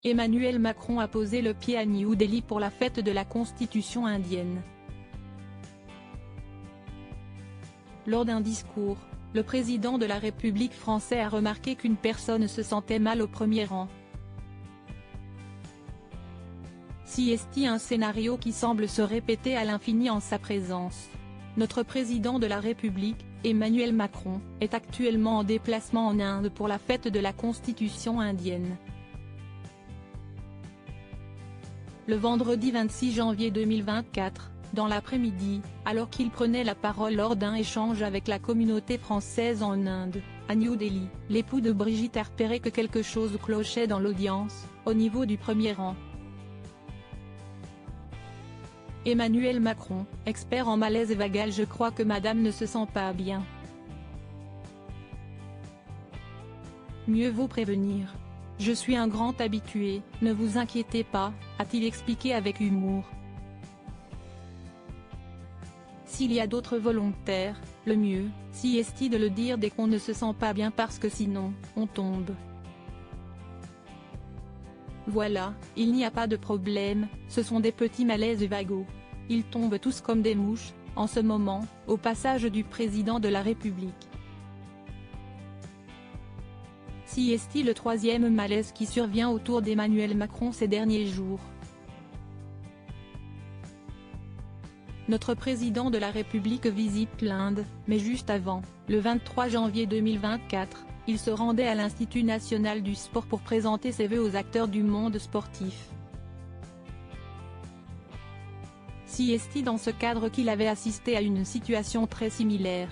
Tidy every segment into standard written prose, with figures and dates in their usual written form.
Emmanuel Macron a posé le pied à New Delhi pour la fête de la Constitution indienne. Lors d'un discours, le président de la République française a remarqué qu'une personne se sentait mal au premier rang. Si est-il un scénario qui semble se répéter à l'infini en sa présence. Notre président de la République, Emmanuel Macron, est actuellement en déplacement en Inde pour la fête de la Constitution indienne. Le vendredi 26 janvier 2024, dans l'après-midi, alors qu'il prenait la parole lors d'un échange avec la communauté française en Inde, à New Delhi, l'époux de Brigitte a repéré que quelque chose clochait dans l'audience, au niveau du premier rang. Emmanuel Macron, expert en malaise vagal: je crois que madame ne se sent pas bien. Mieux vaut prévenir. Je suis un grand habitué, ne vous inquiétez pas, a-t-il expliqué avec humour. S'il y a d'autres volontaires, le mieux, si est de le dire dès qu'on ne se sent pas bien parce que sinon, on tombe. Voilà, il n'y a pas de problème, ce sont des petits malaises vagos. Ils tombent tous comme des mouches, en ce moment, au passage du président de la République. Si est le troisième malaise qui survient autour d'Emmanuel Macron ces derniers jours. Notre président de la République visite l'Inde, mais juste avant, le 23 janvier 2024, il se rendait à l'Institut national du sport pour présenter ses vœux aux acteurs du monde sportif. Si est dans ce cadre qu'il avait assisté à une situation très similaire.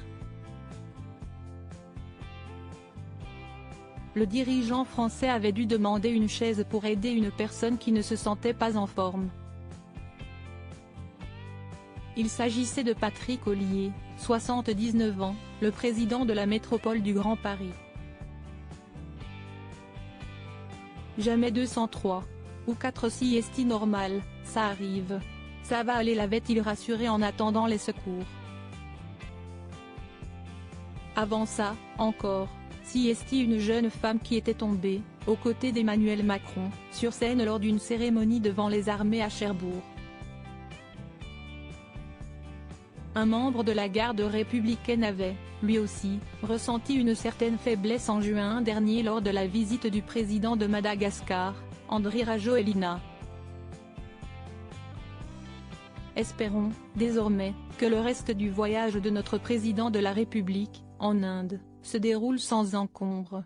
Le dirigeant français avait dû demander une chaise pour aider une personne qui ne se sentait pas en forme. Il s'agissait de Patrick Ollier, 79 ans, le président de la métropole du Grand Paris. Jamais 203. Ou 4 si est normal, ça arrive. Ça va aller, l'avait-il rassuré en attendant les secours. Avant ça, encore, si est une jeune femme qui était tombée, aux côtés d'Emmanuel Macron, sur scène lors d'une cérémonie devant les armées à Cherbourg. Un membre de la garde républicaine avait, lui aussi, ressenti une certaine faiblesse en juin dernier lors de la visite du président de Madagascar, Andry Rajoelina. Espérons, désormais, que le reste du voyage de notre président de la République, en Inde, se déroule sans encombre.